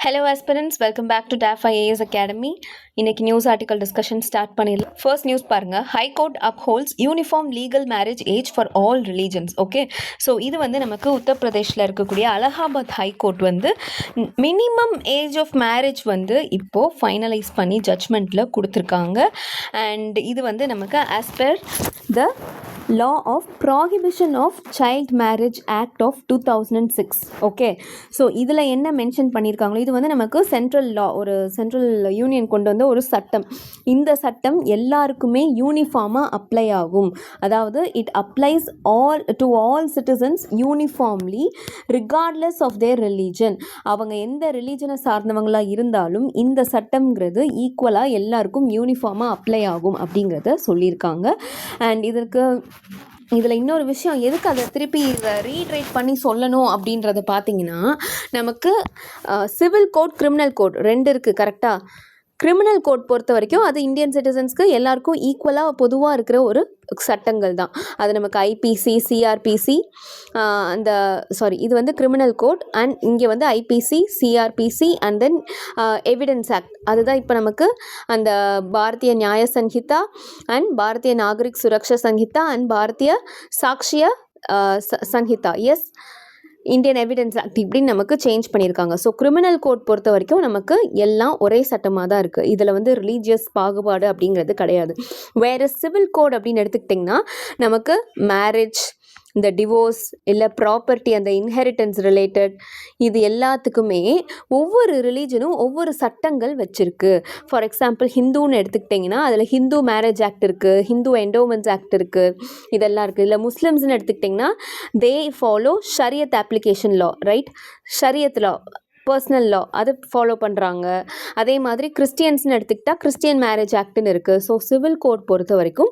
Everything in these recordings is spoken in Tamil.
Hello aspirants, welcome back to DAF IAS Academy. இன்னைக்கு நியூஸ் ஆர்டிக்கல் டிஸ்கஷன் ஸ்டார்ட் பண்ணிடலாம். ஃபர்ஸ்ட் நியூஸ் பாருங்க, high court upholds uniform legal marriage age for all religions. Okay, so இது வந்து நமக்கு உத்தரப்பிரதேஷில் இருக்கக்கூடிய அலகாபாத் ஹைகோர்ட் வந்து மினிமம் ஏஜ் ஆஃப் மேரேஜ் வந்து இப்போது ஃபைனலைஸ் பண்ணி ஜட்ஜ்மெண்ட்டில் கொடுத்துருக்காங்க. அண்ட் இது வந்து நமக்கு as per the law of prohibition of child marriage act of 2006. Okay, so இதில் என்ன மென்ஷன் பண்ணியிருக்காங்களோ இது வந்து நமக்கு சென்ட்ரல் லா, ஒரு சென்ட்ரல் யூனியன் கொண்டு வந்த ஒரு சட்டம். இந்த சட்டம் எல்லாருக்குமே யூனிஃபார்மாக அப்ளை ஆகும். அதாவது it applies all citizens uniformly regardless of their religion. அவங்க எந்த ரிலீஜனை சார்ந்தவங்களாக இருந்தாலும் இந்த சட்டம்ங்கிறது ஈக்குவலாக எல்லாருக்கும் யூனிஃபார்மாக அப்ளை ஆகும் அப்படிங்கிறத சொல்லியிருக்காங்க. அண்ட் இதில் இன்னொரு விஷயம், எதுக்கு அதை திருப்பி இதை ரீட்ரைட் பண்ணி சொல்லணும் அப்படின்றத பார்த்தீங்கன்னா, நமக்கு சிவில் கோட், கிரிமினல் கோட் ரெண்டு இருக்குது கரெக்டாக. கிரிமினல் கோட் பொறுத்த வரைக்கும் அது இந்தியன் சிட்டிசன்ஸ்க்கு எல்லாருக்கும் ஈக்குவலாக பொதுவாக இருக்கிற ஒரு சட்டங்கள் தான். அது நமக்கு ஐபிசி, சிஆர்பிசி, இது வந்து கிரிமினல் கோட். அண்ட் இங்கே வந்து IPC, CrPC and then evidence act. அதுதான் இப்போ நமக்கு அந்த Bharatiya Nyaya Sanhita and Bharatiya Nagarik Suraksha Sanhita and Bharatiya Sakshya Sanhita, as Indian evidence act இப்படின்னு நமக்கு சேஞ்ச் பண்ணியிருக்காங்க. ஸோ கிரிமினல் கோட் பொறுத்த வரைக்கும் நமக்கு எல்லாம் ஒரே சட்டமாக தான் இருக்குது. இதில் வந்து ரிலீஜியஸ் பாகுபாடு அப்படிங்கிறது கிடையாது. வேறு சிவில் கோட் அப்படின்னு எடுத்துக்கிட்டிங்கன்னா நமக்கு மேரேஜ், இந்த டிவோர்ஸ் இல்லை ப்ராப்பர்ட்டி, அந்த இன்ஹெரிட்டன்ஸ் ரிலேட்டட், இது எல்லாத்துக்குமே ஒவ்வொரு ரிலீஜனும் ஒவ்வொரு சட்டங்கள் வச்சுருக்கு. ஃபார் எக்ஸாம்பிள் ஹிந்துன்னு எடுத்துக்கிட்டிங்கன்னா அதில் ஹிந்து மேரேஜ் ஆக்ட் இருக்குது, ஹிந்து என்டோமெண்ட்ஸ் ஆக்ட் இருக்குது, இதெல்லாம் இருக்குது. இல்லை முஸ்லிம்ஸ்னு எடுத்துக்கிட்டிங்கன்னா they follow Shariat application law, right, Shariat law, personal லா, அது ஃபாலோ பண்ணுறாங்க. அதே மாதிரி கிறிஸ்டியன்ஸ்னு எடுத்துக்கிட்டால் கிறிஸ்டியன் மேரேஜ் ஆக்ட்னு இருக்குது. ஸோ சிவில் கோட் பொறுத்த வரைக்கும்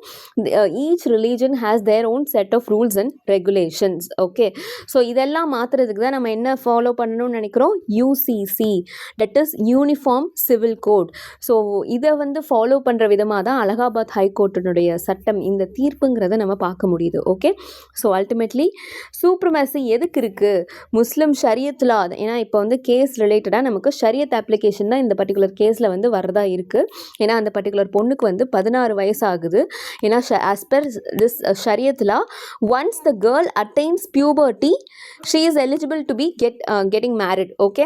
each religion has their own set of rules and regulations. Okay, so இதெல்லாம் மாற்றுறதுக்கு தான் நம்ம என்ன ஃபாலோ பண்ணணும்னு நினைக்கிறோம், UCC, that is uniform civil code. So இதை வந்து ஃபாலோ பண்ணுற விதமாக தான் அலகாபாத் ஹைகோர்ட்டினுடைய சட்டம், இந்த தீர்ப்புங்கிறத நம்ம பார்க்க முடியுது. ஓகே, ஸோ அல்டிமேட்லி சூப்ரமசி எதுக்கு இருக்குது, முஸ்லிம் ஷரியத் லா, ஏன்னா இப்போ வந்து கேஸ் ரிலேட்டடாக நமக்கு ஷரியத் அப்ளிகேஷன் தான் இந்த பர்டிகுலர் கேஸில் வந்து வரதா இருக்குது. ஏன்னா அந்த பர்டிகுலர் பொண்ணுக்கு வந்து 16 வயசு ஆகுது. ஏன்னா as per this Shariat law, once the girl attains puberty she is eligible to be getting married. Okay,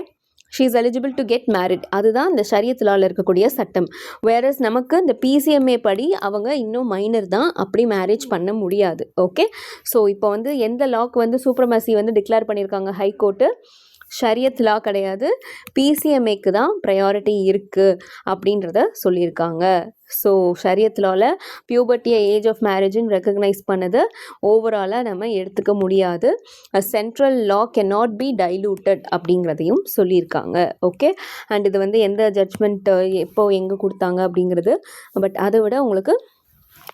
she is eligible to get married. அதுதான் இந்த ஷரியத் லாவில் இருக்கக்கூடிய சட்டம். வேறஸ் நமக்கு இந்த பிசிஎம்ஏ படி அவங்க இன்னும் மைனர் தான், அப்படி மேரேஜ் பண்ண முடியாது. ஓகே, ஸோ இப்போ வந்து எந்த லாக்கு வந்து சூப்ரமசி வந்து டிக்ளேர் பண்ணியிருக்காங்க ஹைகோர்ட்டு, ஷரியத் லா கிடையாது, பிசிஎம்ஏக்கு தான் ப்ரையாரிட்டி இருக்குது அப்படின்றத சொல்லியிருக்காங்க. ஸோ ஷரியத் லாவில் பியூபர்ட்டியை ஏஜ் ஆஃப் மேரேஜ்னு ரெக்கக்னைஸ் பண்ணது ஓவராலாக நம்ம எடுத்துக்க முடியாது. Central law can not be diluted அப்படிங்கிறதையும் சொல்லியிருக்காங்க. ஓகே, அண்ட் இது வந்து எந்த ஜட்ஜ்மெண்ட் எப்போ எங்கே கொடுத்தாங்க அப்படிங்கிறது, பட் அதை விட உங்களுக்கு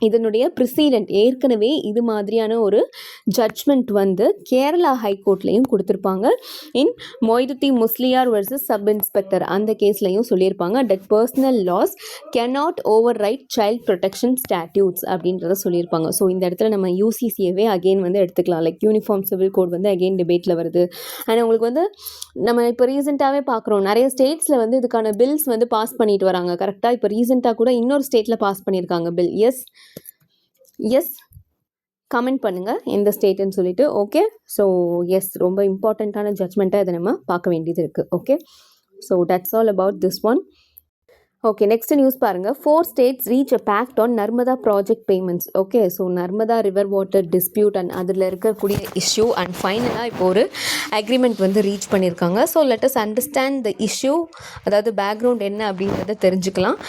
இதனுடைய ப்ரிசீடென்ட் ஏற்கனவே இது மாதிரியான ஒரு ஜட்ஜ்மெண்ட் வந்து கேரளா ஹைகோர்ட்லேயும் கொடுத்துருப்பாங்க. In Moiduthi Musliyar versus sub inspector, அந்த கேஸ்லையும் சொல்லியிருப்பாங்க that personal laws cannot override child protection statutes அப்படின்றத சொல்லியிருப்பாங்க. ஸோ இந்த இடத்துல நம்ம யூசிசியவே அகெயின் வந்து எடுத்துக்கலாம். லைக் யூனிஃபார்ம் சிவில் கோட் வந்து அகெயின் டிபேட்டில் வருது. அண்ட் உங்களுக்கு வந்து நம்ம இப்போ ரீசெண்டாகவே பார்க்குறோம், நிறைய ஸ்டேட்ஸில் வந்து இதுக்கான பில்ஸ் வந்து பாஸ் பண்ணிட்டு வராங்க. கரெக்டாக இப்போ ரீசெண்டாக கூட இன்னொரு ஸ்டேட்டில் பாஸ் பண்ணியிருக்காங்க பில். எஸ் கமெண்ட் பண்ணுங்கள் எந்த ஸ்டேட்டுன்னு சொல்லிட்டு. ஓகே, ஸோ எஸ், ரொம்ப இம்பார்ட்டண்ட்டான ஜட்ஜ்மெண்ட்டாக இதை நம்ம பார்க்க வேண்டியது இருக்குது. Okay, so that's all about this one. Okay, next news பாருங்கள். 4 states reach a pact on Narmada project payments. Okay, so Narmada river water dispute and அதில் இருக்கக்கூடிய இஷ்யூ அண்ட் ஃபைனலாக இப்போ ஒரு அக்ரிமெண்ட் வந்து ரீச் பண்ணியிருக்காங்க. So let us understand the issue, அதாவது பேக்ரவுண்ட் என்ன அப்படிங்கிறத தெரிஞ்சுக்கலாம்.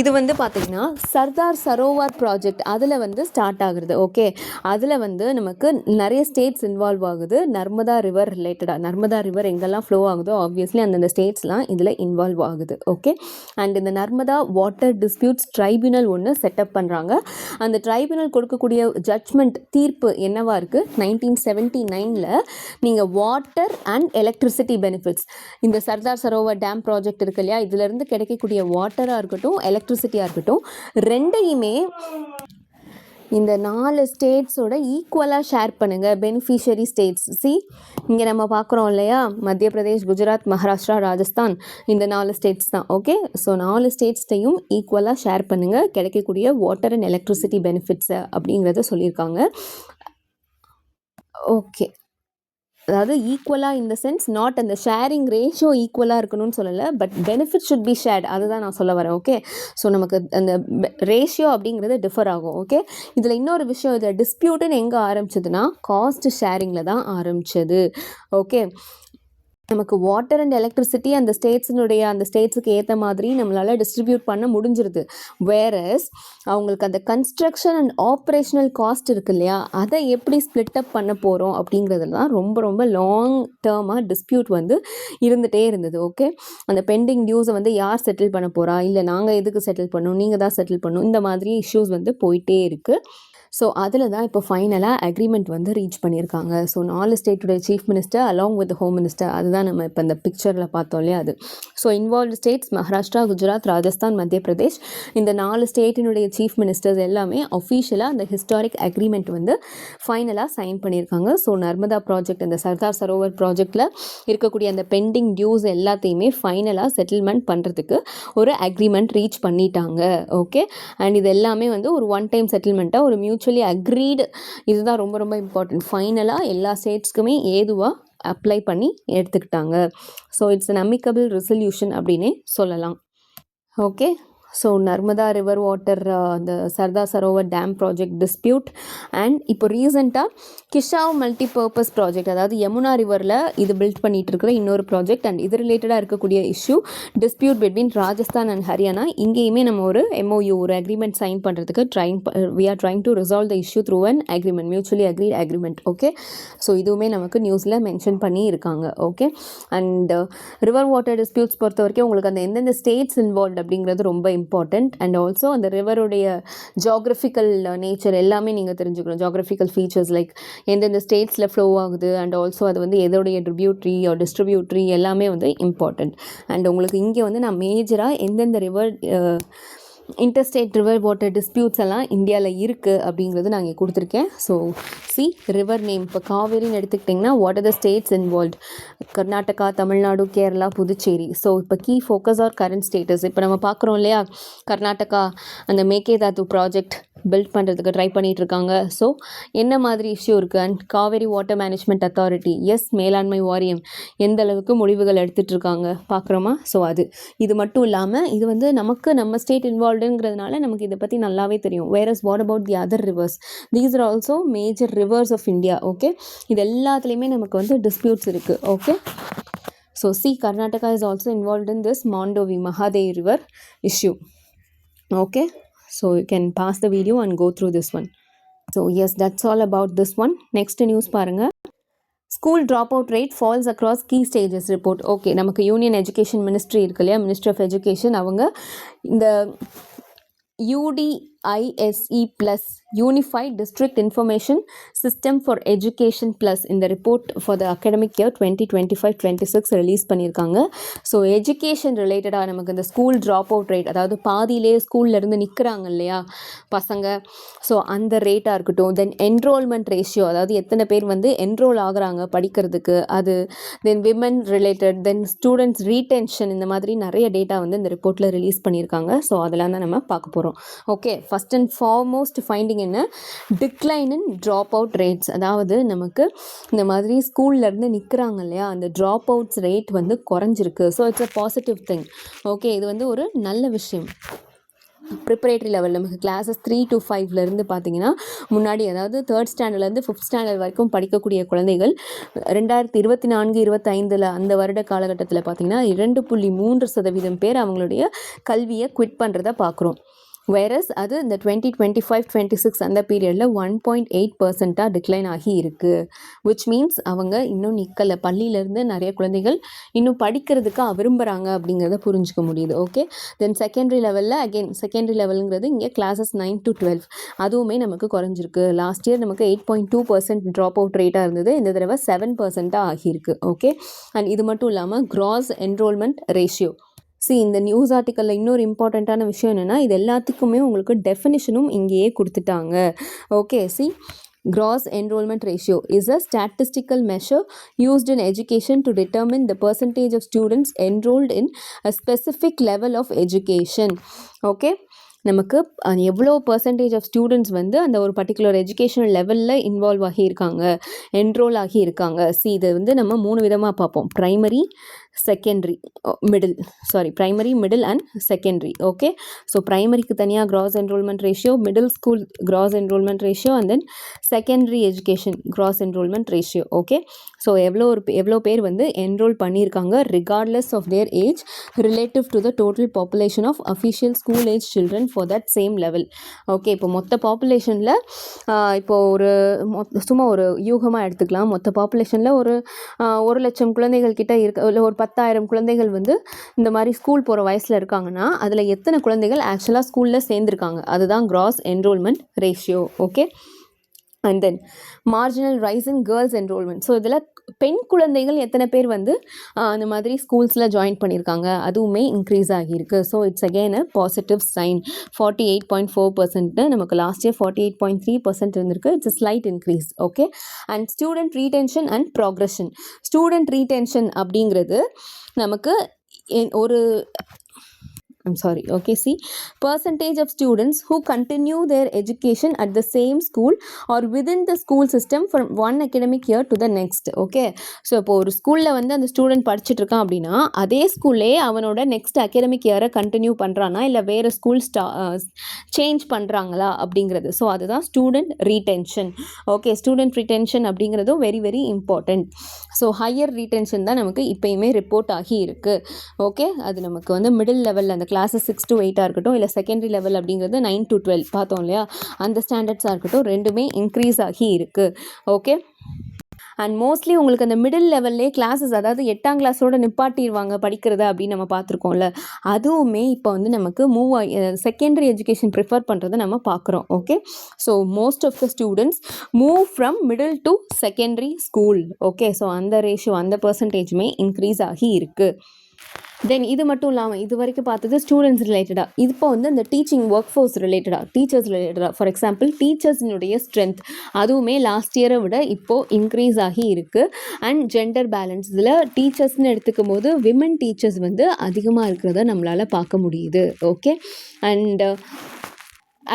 இது வந்து பார்த்திங்கன்னா சர்தார் சரோவர் ப்ராஜெக்ட் அதில் வந்து ஸ்டார்ட் ஆகுது. ஓகே, அதில் வந்து நமக்கு நிறைய ஸ்டேட்ஸ் இன்வால்வ் ஆகுது. நர்மதா ரிவர் ரிலேட்டடாக, நர்மதா ரிவர் எங்கெல்லாம் ஃப்ளோ ஆகுதோ ஆப்வியஸ்லி அந்தந்த ஸ்டேட்ஸ்லாம் இதில் இன்வால்வ் ஆகுது. ஓகே, அண்ட் இந்த நர்மதா வாட்டர் டிஸ்பியூட்ஸ் ட்ரைபியூனல் ஒன்று செட்டப் பண்ணுறாங்க. அந்த ட்ரைபியூனல் கொடுக்கக்கூடிய ஜட்ஜ்மெண்ட் தீர்ப்பு என்னவா இருக்குது, 1979 நீங்கள் வாட்டர் அண்ட் எலக்ட்ரிசிட்டி பெனிஃபிட்ஸ், இந்த சர்தார் சரோவர் டேம் ப்ராஜெக்ட் இருக்கு இல்லையா, இதிலேருந்து கிடைக்கக்கூடிய வாட்டராக இருக்கட்டும் எலக்ட்ரிசிட்டியாக இருக்கட்டும், ரெண்டையுமே இந்த 4 ஸ்டேட்ஸோட ஈக்குவலாக ஷேர் பண்ணுங்கள் பெனிஃபிஷரி ஸ்டேட்ஸ். இங்கே நம்ம பார்க்குறோம் இல்லையா, மத்திய பிரதேஷ், குஜராத், மகாராஷ்டிரா, ராஜஸ்தான், இந்த 4 ஸ்டேட்ஸ் தான். ஓகே, ஸோ 4 ஸ்டேட்ஸ்டையும் ஈக்குவலாக ஷேர் பண்ணுங்கள் கிடைக்கக்கூடிய வாட்டர் அண்ட் எலக்ட்ரிசிட்டி பெனிஃபிட்ஸை அப்படிங்கிறத சொல்லியிருக்காங்க. ஓகே, அதாவது ஈக்குவலாக இன் த சென்ஸ் நாட் அந்த ஷேரிங் ரேஷியோ ஈக்குவலாக இருக்கணும்னு சொல்லலை, but benefit should be shared, அதுதான் நான் சொல்ல வரேன். ஓகே, ஸோ நமக்கு அந்த ரேஷியோ அப்படிங்கிறது டிஃபர் ஆகும். ஓகே, இதில் இன்னொரு விஷயம், இதில் டிஸ்பியூட்டுன்னு எங்கே ஆரம்பிச்சதுன்னா காஸ்ட் ஷேரிங்கில் தான் ஆரம்பிச்சது. ஓகே, நமக்கு வாட்டர் அண்ட் எலக்ட்ரிசிட்டி அந்த ஸ்டேட்ஸுக்கு ஏற்ற மாதிரி நம்மளால் டிஸ்ட்ரிபியூட் பண்ண முடிஞ்சிருது. வேரஸ் அவங்களுக்கு அந்த கன்ஸ்ட்ரக்ஷன் அண்ட் ஆப்ரேஷனல் காஸ்ட் இருக்கு இல்லையா, அதை எப்படி ஸ்ப்ளிட் அப் பண்ண போகிறோம் அப்படிங்கிறதுல தான் ரொம்ப ரொம்ப லாங் டேர்மாக டிஸ்பியூட் வந்து இருந்துகிட்டே இருந்தது. ஓகே, அந்த பெண்டிங் டியூஸை வந்து யார் செட்டில் பண்ண போகிறா, இல்லை நாங்கள் எதுக்கு செட்டில் பண்ணணும், நீங்கள் தான் செட்டில் பண்ணணும், இந்த மாதிரி இஷ்யூஸ் வந்து போயிட்டே இருக்குது. ஸோ அதில் தான் இப்போ ஃபைனலாக அக்ரிமெண்ட் வந்து ரீச் பண்ணியிருக்காங்க. ஸோ 4 ஸ்டேட்டுடைய chief minister along with home minister, அதுதான் நம்ம இப்போ இந்த பிக்சரில் பார்த்தோம் இல்லையா அது. So involved states Maharashtra, Gujarat, Rajasthan, Madhya Pradesh, இந்த 4 ஸ்டேட்டினுடைய சீஃப் மினிஸ்டர்ஸ் எல்லாமே அஃபீஷியலாக அந்த ஹிஸ்டாரிக் அக்ரிமெண்ட் வந்து ஃபைனலாக சைன் பண்ணியிருக்காங்க. ஸோ நர்மதா ப்ராஜெக்ட், அந்த சர்தார் சரோவர் ப்ராஜெக்டில் இருக்கக்கூடிய அந்த பெண்டிங் டியூஸ் எல்லாத்தையுமே ஃபைனலாக செட்டில்மெண்ட் பண்ணுறதுக்கு ஒரு அக்ரிமெண்ட் ரீச் பண்ணிட்டாங்க. ஓகே, அண்ட் இது எல்லாமே வந்து ஒரு ஒன் டைம் செட்டில்மெண்ட்டாக ஒரு மியூச்சுவலி அக்ரீடு, இதுதான் ரொம்ப ரொம்ப இம்பார்ட்டன்ட். ஃபைனலாக எல்லா ஸ்டேட்ஸ்க்குமே ஏதுவாக அப்ளை பண்ணி எடுத்துக்கிட்டாங்க. So it's an amicable resolution அப்படின்னே சொல்லலாம். Okay, so Narmada river water, அந்த Sardar Sarovar dam project dispute, and இப்போ ரீசெண்டாக கிஷாவ் மல்டிபர்பஸ் ப்ராஜெக்ட், அதாவது யமுனா ரிவரில் இது பில்ட் பண்ணிகிட்டு இருக்கிற இன்னொரு ப்ராஜெக்ட், அண்ட் இது ரிலேட்டடாக இருக்கக்கூடிய issue dispute between Rajasthan and Haryana. இங்கேயுமே நம்ம ஒரு MOU, ஒரு அக்ரிமெண்ட் சைன் பண்ணுறதுக்கு we are trying to resolve the issue through an agreement, mutually agreed agreement. Okay, so இதுவுமே நமக்கு நியூஸில் மென்ஷன் பண்ணி இருக்காங்க. Okay, and river water disputes பொறுத்த வரைக்கும் உங்களுக்கு அந்த எந்தெந்த ஸ்டேட்ஸ் இன்வால்வ் அப்படிங்கிறது ரொம்ப இம்பார்ட்டண்ட். அண்ட் ஆல்சோ அந்த ரிவருடைய ஜாகிரபிக்கல் நேச்சர் எல்லாமே நீங்கள் தெரிஞ்சுக்கணும். ஜாகிரபிக்கல் ஃபீச்சர்ஸ் லைக் எந்தெந்த ஸ்டேட்ஸில் ஃப்ளோ ஆகுது, அண்ட் ஆல்சோ அது வந்து எதோடைய ட்ரிபியூட்ரி டிஸ்ட்ரிபியூட்ரி எல்லாமே வந்து இம்பார்ட்டண்ட். அண்ட் உங்களுக்கு இங்கே வந்து நான் மேஜராக எந்தெந்த river interstate river water disputes எல்லாம் இந்தியாவில் இருக்குது அப்படிங்கிறது நான் இங்கே கொடுத்துருக்கேன். ஸோ ரிவர் நேம், இப்போ காவேரின்னு எடுத்துக்கிட்டிங்கன்னா what are the states involved, Karnataka, Tamil Nadu, Kerala, Puducherry. So இப்போ key focus are current status, இப்போ நம்ம பார்க்குறோம் இல்லையா, கர்நாடகா அந்த மேகேதாத்து ப்ராஜெக்ட் பில்ட் பண்ணுறதுக்கு ட்ரை பண்ணிகிட்டு இருக்காங்க. ஸோ என்ன மாதிரி இஷ்யூ இருக்குது, and Cauvery water management authority, மேலாண்மை வாரியம் எந்த அளவுக்கு முடிவுகள் எடுத்துகிட்டு இருக்காங்க பார்க்குறோமா. ஸோ இது மட்டும் இல்லாமல் இது வந்து நம்ம ஸ்டேட் இன்வால்வ்டுங்கிறதுனால நமக்கு இதை பற்றி நல்லாவே தெரியும். Whereas what about the other rivers, these are also major rivers of India. Okay, இது எல்லாத்துலேயுமே நமக்கு வந்து டிஸ்பியூட்ஸ் இருக்குது. Okay, so Karnataka is also involved in this Mandovi Mahadayi river issue. Okay, so you can pause the video and go through this one. So yes, that's all about this one. Next news பாருங்க, school drop out rate falls across key stages report. Okay, நமக்கு யூனியன் எஜுகேஷன் மினிஸ்ட்ரி இருக்கு இல்லையா, மினிஸ்ட்ரி ஆஃப் எஜுகேஷன், அவங்க இந்த UDISE plus unified district information system for education plus இந்த report for the academic year 2025-26 release பண்ணியிருக்காங்க. ஸோ எஜுகேஷன் ரிலேட்டடாக நமக்கு இந்த ஸ்கூல் ட்ராப் அவுட் ரேட், அதாவது பாதியிலே ஸ்கூல்லேருந்து நிற்கிறாங்க இல்லையா பசங்க, ஸோ அந்த ரேட்டாக இருக்கட்டும், தென் என்ரோல்மெண்ட் ரேஷியோ, அதாவது எத்தனை பேர் வந்து என்ரோல் ஆகுறாங்க படிக்கிறதுக்கு, அது தென் விமன் ரிலேட்டட், தென் ஸ்டூடெண்ட்ஸ் ரீடென்ஷன், இந்த மாதிரி நிறைய டேட்டா வந்து இந்த ரிப்போர்ட்டில் ரிலீஸ் பண்ணியிருக்காங்க. ஸோ அதெல்லாம் தான் நம்ம பார்க்க போகிறோம். Okay, first and foremost finding என்ன, decline in drop out rates, அதாவது நமக்கு இந்த மாதிரி ஸ்கூல்லேருந்து நிற்கிறாங்க இல்லையா, அந்த ட்ராப் அவுட்ஸ் ரேட் வந்து குறைஞ்சிருக்கு. So it's a positive thing. Okay, இது வந்து ஒரு நல்ல விஷயம். ப்ரிப்பரேட்டரி லெவல் நமக்கு கிளாஸஸ் 3 to 5 பார்த்தீங்கன்னா முன்னாடி, அதாவது 3rd ஸ்டாண்டர்ட்லேருந்து 5th ஸ்டாண்டர்ட் வரைக்கும் படிக்கக்கூடிய குழந்தைகள் 2024-25 அந்த வருட காலகட்டத்தில் பார்த்தீங்கன்னா 2.3% பேர் அவங்களுடைய கல்வியை குவிட் பண்ணுறதை பார்க்குறோம். வேரஸ் அது இந்த 2025-26 அந்த பீரியடில் 1.8% டிக்ளைன் ஆகி இருக்குது. விச் மீன்ஸ் அவங்க இன்னும் நிற்கலை, பள்ளியிலேருந்து நிறைய குழந்தைகள் இன்னும் படிக்கிறதுக்கு விரும்புகிறாங்க அப்படிங்கிறத புரிஞ்சுக்க முடியுது. ஓகே, தென் செகண்டரி லெவலில் செகண்டரி லெவலுங்கிறது இங்கே கிளாஸஸ் 9 to 12 அதுவுமே நமக்கு குறைஞ்சிருக்கு. லாஸ்ட் இயர் நமக்கு 8.2% ட்ராப் அவுட் ரேட்டாக இருந்தது, இந்த தடவை 7% ஆகியிருக்கு. ஓகே, அண்ட் இது மட்டும் இல்லாமல் கிராஸ் என்ரோல்மெண்ட் ரேஷியோ, இந்த நியூஸ் ஆர்டிக்கலில் இன்னொரு இம்பார்ட்டண்ட்டான விஷயம் என்னென்னா இது எல்லாத்துக்குமே உங்களுக்கு டெஃபினிஷனும் இங்கேயே கொடுத்துட்டாங்க. Okay, gross enrollment ratio is a statistical measure used in education to determine the percentage of students enrolled in a specific level of education. Okay, நமக்கு எவ்வளோ பர்சன்டேஜ் ஆஃப் ஸ்டூடெண்ட்ஸ் வந்து அந்த ஒரு பர்டிகுலர் எஜுகேஷனல் லெவலில் இன்வால்வ் ஆகியிருக்காங்க, என்ரோல் ஆகியிருக்காங்க. இது வந்து நம்ம 3 விதமாக பார்ப்போம். Primary, secondary, primary, middle and secondary. Okay, so ப்ரைமரிக்கு தனியாக gross enrolment ratio, middle school gross enrolment ratio and then secondary education gross enrolment ratio. Okay, so எவ்வளோ பேர் வந்து என்ரோல் பண்ணியிருக்காங்க regardless of their age relative to the total population of official school age children for that same level. Okay, இப்போ மொத்த பாப்புலேஷனில் இப்போது சும்மா ஒரு யூகமாக எடுத்துக்கலாம். மொத்த பாப்புலேஷனில் ஒரு 1,00,000 குழந்தைகள் கிட்ட இருக்க, இல்லை ஒரு 10,000 குழந்தைகள் வந்து இந்த மாதிரி ஸ்கூல் போகிற வயசில் இருக்காங்கன்னா அதில் எத்தனை குழந்தைகள் ஆக்சுவலாக ஸ்கூலில் சேர்ந்துருக்காங்க, அதுதான் cross enrolment ratio. Okay, and then marginal rice in girls enrolment. So இதில் பெண் குழந்தைகள் எத்தனை பேர் வந்து அந்த மாதிரி ஸ்கூல்ஸில் ஜாயின் பண்ணியிருக்காங்க, அதுவுமே இன்க்ரீஸ் ஆகியிருக்கு. So it's again a positive sign. 48.4% நமக்கு லாஸ்ட் இயர் 48.3% இருந்திருக்கு. It's a slight increase. Okay, and student retention and progression. Student retention அப்படிங்கிறது நமக்கு ஒரு percentage of students who continue their education at the same school or within the school system from one academic year to the next. Okay, so இப்போ ஒரு ஸ்கூலில் வந்து அந்த ஸ்டூடெண்ட் படிச்சுட்டு இருக்கான் அப்படின்னா அதே ஸ்கூல்லே அவனோட நெக்ஸ்ட் அகாடமிக் இயரை கண்டினியூ பண்ணுறானா இல்லை வேறு ஸ்கூல் சேஞ்ச் பண்ணுறாங்களா அப்படிங்கிறது. ஸோ அதுதான் student retention. Okay, student retention அப்படிங்கிறதும் very very important. So higher retention தான் நமக்கு இப்போயுமே ரிப்போர்ட் ஆகி இருக்குது. ஓகே, அது நமக்கு வந்து மிடில் லெவலில் அந்த கிளாஸஸ் 6 to 8 இருக்கட்டும், இல்லை செகண்டரி லெவல் அப்படிங்கிறது 9 to 12 பார்த்தோம் இல்லையா, அந்த ஸ்டாண்டர்ட்ஸாக இருக்கட்டும், ரெண்டுமே இன்க்ரீஸ் ஆகி இருக்குது. ஓகே, அண்ட் மோஸ்ட்லி உங்களுக்கு அந்த மிடில் லெவல்லே கிளாஸஸ், அதாவது 8ஆம் கிளாஸோட நிப்பாட்டிடுவாங்க படிக்கிறத அப்படின்னு நம்ம பார்த்துருக்கோம்ல, அதுவுமே இப்போ வந்து நமக்கு செகண்டரி எஜுகேஷன் ப்ரிஃபர் பண்ணுறதை நம்ம பார்க்குறோம். Okay, so most of the students move from middle to secondary school. Okay, so அந்த ரேஷியோ, அந்த பர்சன்டேஜுமே இன்க்ரீஸ் ஆகி இருக்குது. தென் இது மட்டும் இல்லாமல் இது வரைக்கும் பார்த்தது ஸ்டூடெண்ட்ஸ் ரிலேட்டடாக, இப்போ வந்து அந்த டீச்சிங் ஒர்க் ஃபோர்ஸ் ரிலேட்டடாக, டீச்சர்ஸ் ரிலேட்டடாக. ஃபார் எக்ஸாம்பிள் டீச்சர்ஸினுடைய ஸ்ட்ரென்த் அதுவுமே லாஸ்ட் இயரை விட இப்போது இன்க்ரீஸ் ஆகி இருக்குது. அண்ட் ஜெண்டர் பேலன்ஸ், இதில் டீச்சர்ஸ்னு எடுத்துக்கும் போது விமன் டீச்சர்ஸ் வந்து அதிகமாக இருக்கிறத நம்மளால் பார்க்க முடியுது. ஓகே, அண்ட்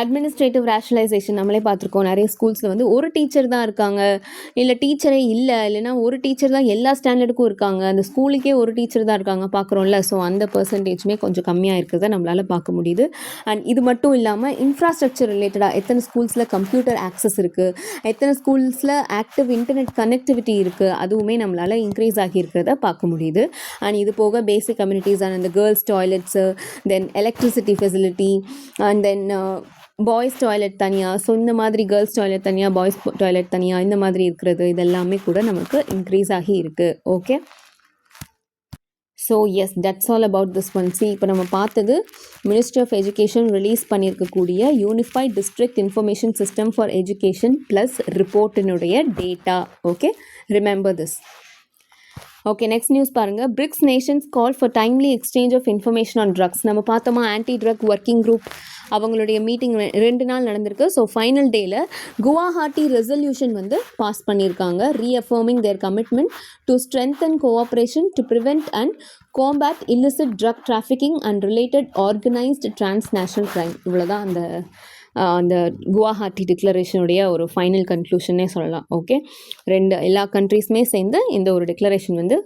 அட்மினிஸ்ட்ரேட்டிவ் ரேஷனலைசேஷன் நம்மளே பார்த்துருக்கோம். நிறைய ஸ்கூல்ஸில் வந்து ஒரு டீச்சர் தான் இருக்காங்க, இல்லை டீச்சரே இல்லைன்னா ஒரு டீச்சர் தான் எல்லா ஸ்டாண்டர்டுக்கும் இருக்காங்க, அந்த ஸ்கூலுக்கே ஒரு டீச்சர் தான் இருக்காங்க பார்க்குறோம்ல. ஸோ அந்த பர்சன்டேஜுமே கொஞ்சம் கம்மியாக இருக்கிறத நம்மளால் பார்க்க முடியுது. அண்ட் இது மட்டும் இல்லாமல் இன்ஃப்ராஸ்ட்ரக்சர் ரிலேட்டடாக எத்தனை ஸ்கூல்ஸில் கம்ப்யூட்டர் ஆக்சஸ் இருக்குது, எத்தனை ஸ்கூல்ஸில் ஆக்டிவ் இன்டர்நெட் கனெக்டிவிட்டி இருக்குது, அதுவுமே நம்மளால் இன்க்ரீஸ் ஆகி இருக்கிறத பார்க்க முடியுது. அண்ட் இது போக பேசிக் கம்யூனிட்டிஸ் அண்ட் அந்த girls toilets, then electricity facility, and then boys toilet தனியாக, ஸோ இந்த மாதிரி கேர்ள்ஸ் டாய்லெட் தனியாக, பாய்ஸ் டாய்லெட் தனியாக, இந்த மாதிரி இருக்கிறது இதெல்லாமே கூட நமக்கு இன்க்ரீஸ் ஆகி இருக்குது. Okay, so yes, that's all about this one. இப்போ நம்ம பார்த்தது மினிஸ்ட்ரி ஆஃப் எஜுகேஷன் ரிலீஸ் பண்ணியிருக்கக்கூடிய unified district information system for education plus ரிப்போர்ட்டினுடைய data. Okay, remember this. Okay, next news பாருங்கள். BRICS nations call for timely exchange of information on drugs. நம்ம பார்த்தோமா ஆன்டி ட்ரக் ஒர்க்கிங் குரூப் அவங்களுடைய மீட்டிங் 2 நாள் நடந்திருக்கு. ஸோ ஃபைனல் டேயில் குவாஹாட்டி ரெசல்யூஷன் வந்து பாஸ் பண்ணியிருக்காங்க. Reaffirming their commitment to strengthen cooperation to prevent and combat illicit drug trafficking and related organised transnational crime. இவ்வளோதான் அந்த குவாஹாட்டி டிக்ளரேஷனுடைய ஒரு ஃபைனல் கன்க்ளூஷனே சொல்லலாம். ஓகே, எல்லா கண்ட்ரீஸுமே சேர்ந்து இந்த ஒரு டிக்ளரேஷன் வந்து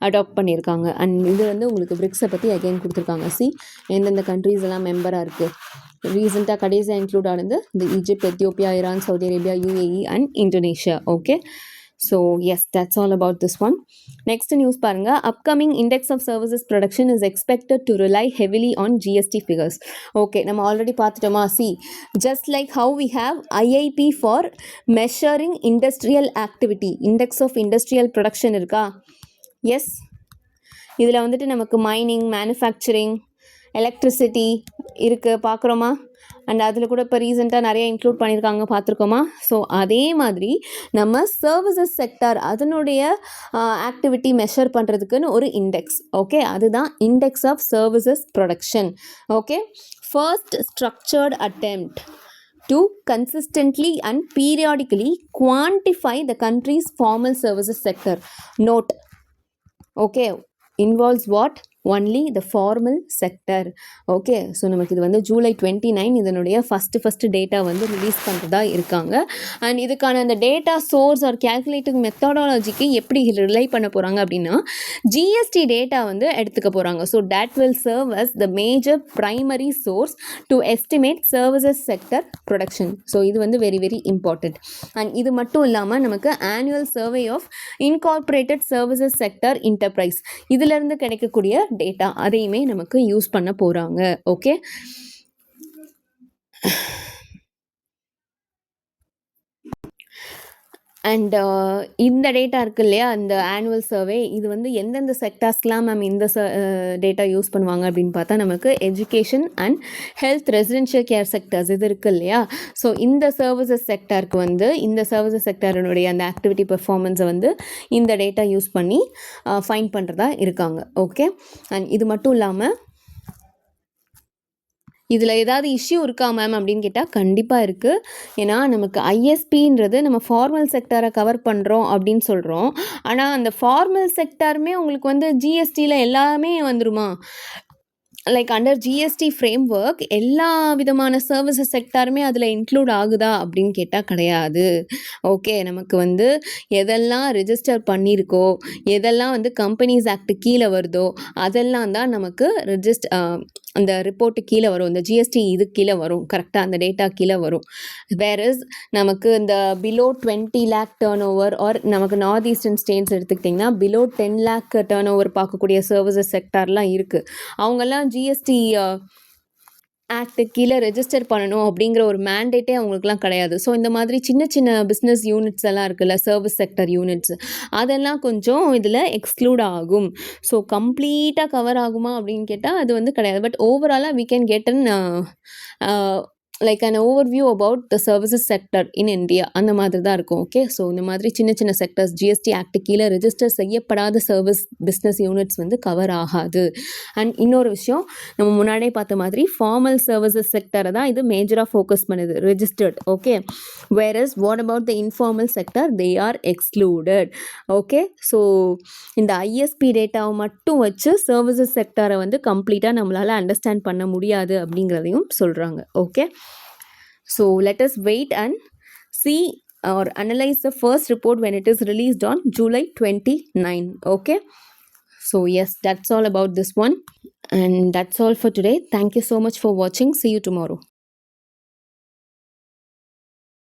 அடாப்ட் பண்ணியிருக்காங்க. அண்ட் இது வந்து உங்களுக்கு பிரிக்ஸை பற்றி அகைன் கொடுத்துருக்காங்க. எந்தெந்த கண்ட்ரீஸ் எல்லாம் மெம்பராக இருக்குது. ரீசெண்டாக கடைசியாக இன்க்ளூட் ஆனது இந்த Egypt, Ethiopia, Iran, Saudi Arabia, UAE and Indonesia. Okay, so yes, that's all about this one. Next news பாருங்கள். Upcoming index of services production is expected to rely heavily on GST figures. Okay, நம்ம ஆல்ரெடி பார்த்துட்டோமா. Just like how we have IIP for measuring industrial activity, index of industrial production இருக்கா? எஸ், இதில் வந்துட்டு நமக்கு மைனிங், மேனுஃபேக்சரிங், எலக்ட்ரிசிட்டி இருக்குது பார்க்குறோமா. அண்ட் அதில் கூட இப்போ ரீசெண்டாக நிறைய இன்க்ளூட் பண்ணியிருக்காங்க பார்த்துருக்கோமா. ஸோ அதே மாதிரி நம்ம சர்வீசஸ் செக்டார் அதனுடைய ஆக்டிவிட்டி மெஷர் பண்ணுறதுக்குன்னு ஒரு இண்டெக்ஸ். ஓகே, அதுதான் index of services production. Okay, first structured attempt to consistently and periodically quantify the country's formal services sector. Note, okay, involves what? Only the formal sector. Okay, so நமக்கு இது வந்து ஜூலை 29 இதனுடைய ஃபஸ்ட்டு டேட்டா வந்து ரிலீஸ் பண்ணுறதா இருக்காங்க. அண்ட் இதுக்கான அந்த டேட்டா சோர்ஸ் ஆர் கேல்குலேட்டிங் மெத்தடாலஜிக்கு எப்படி ரிலை பண்ண போகிறாங்க அப்படின்னா ஜிஎஸ்டி டேட்டா வந்து எடுத்துக்க போகிறாங்க. So that will serve as the major primary source to estimate services sector production. So இது வந்து வெரி வெரி இம்பார்ட்டண்ட். அண்ட் இது மட்டும் இல்லாமல் நமக்கு annual survey of incorporated services sector enterprise இதிலிருந்து கிடைக்கக்கூடிய டேட்டா அதையுமே நமக்கு யூஸ் பண்ண போறாங்க. ஓகே, அண்ட் இந்த டேட்டா இருக்கு இல்லையா, இந்த ஆனுவல் சர்வே இது வந்து எந்தெந்த செக்டார்ஸ்க்கெலாம் மேம் இந்த டேட்டா யூஸ் பண்ணுவாங்க அப்படின்னு பார்த்தா நமக்கு education and health residential care sectors இது இருக்குது இல்லையா. ஸோ இந்த சர்வீசஸ் செக்டாருக்கு வந்து இந்த சர்வீசஸ் செக்டாரினுடைய அந்த ஆக்டிவிட்டி பெர்ஃபார்மன்ஸை வந்து இந்த டேட்டா யூஸ் பண்ணி ஃபைண்ட் பண்ணுறதா இருக்காங்க. ஓகே, அண்ட் இது மட்டும் இல்லாமல் இதில் ஏதாவது இஷ்யூ இருக்கா மேம் அப்படின்னு கேட்டால் கண்டிப்பாக இருக்குது. ஏன்னா நமக்கு ஐஎஸ்பின்றது நம்ம ஃபார்மல் செக்டாரை கவர் பண்ணுறோம் அப்படின்னு சொல்கிறோம். ஆனால் அந்த ஃபார்மல் செக்டாருமே உங்களுக்கு வந்து ஜிஎஸ்டியில் எல்லாமே வந்துருமா? Like under GST frame work எல்லா விதமான சர்வீசஸ் செக்டாருமே அதில் இன்க்ளூட் ஆகுதா அப்படின்னு கேட்டால் கிடையாது. ஓகே, நமக்கு வந்து எதெல்லாம் ரிஜிஸ்டர் பண்ணியிருக்கோ எதெல்லாம் வந்து கம்பெனிஸ் ஆக்ட் கீழே வருதோ அதெல்லாம் தான் நமக்கு அந்த ரிப்போர்ட்டு கீழே வரும், இந்த ஜிஎஸ்டி இது கீழே வரும், கரெக்டாக அந்த டேட்டா கீழே வரும். வேறஸ் நமக்கு இந்த below 20 lakh turnover or நமக்கு நார்த் ஈஸ்டர்ன் ஸ்டேட்ஸ் எடுத்துக்கிட்டிங்கன்னா பிலோ 10 lakh டர்ன் ஓவர் பார்க்கக்கூடிய சர்வீசஸ் செக்டார்லாம் இருக்குது. அவங்கெல்லாம் ஜிஎஸ்டி ஆக்ட் கீழே ரெஜிஸ்டர் பண்ணணும் அப்படிங்கிற ஒரு மேண்டேட்டே அவங்களுக்குலாம் கிடையாது. ஸோ இந்த மாதிரி சின்ன சின்ன பிஸ்னஸ் யூனிட்ஸ் எல்லாம் இருக்குல்ல, சர்வீஸ் செக்டர் யூனிட்ஸ், அதெல்லாம் கொஞ்சம் இதில் எக்ஸ்க்ளூட் ஆகும். ஸோ கம்ப்ளீட்டாக கவர் ஆகுமா அப்படின்னு கேட்டால் அது வந்து கிடையாது. பட் ஓவராலாக we can get an like an overview about the services sector in India அந்த மாதிரி தான் இருக்கும். ஓகே, ஸோ இந்த மாதிரி சின்ன சின்ன செக்டர்ஸ் ஜிஎஸ்டி ஆக்ட் கீழே ரெஜிஸ்டர் செய்யப்படாத சர்வீஸ் பிஸ்னஸ் யூனிட்ஸ் வந்து கவர் ஆகாது. அண்ட் இன்னொரு விஷயம், நம்ம முன்னாடியே பார்த்த மாதிரி ஃபார்மல் சர்வீசஸ் செக்டரை தான் இது மேஜராக ஃபோக்கஸ் பண்ணுது, registered. Okay, various what about the informal sector, they are excluded. Okay, so இந்த ஐஎஸ்பி டேட்டாவை மட்டும் வச்சு சர்வீசஸ் செக்டரை வந்து கம்ப்ளீட்டாக நம்மளால் அண்டர்ஸ்டாண்ட் பண்ண முடியாது அப்படிங்கிறதையும் சொல்கிறாங்க. Okay, so let us wait and see or analyze the first report when it is released on July 29. Okay, so yes, that's all about this one, and that's all for today. Thank you so much for watching. See you tomorrow.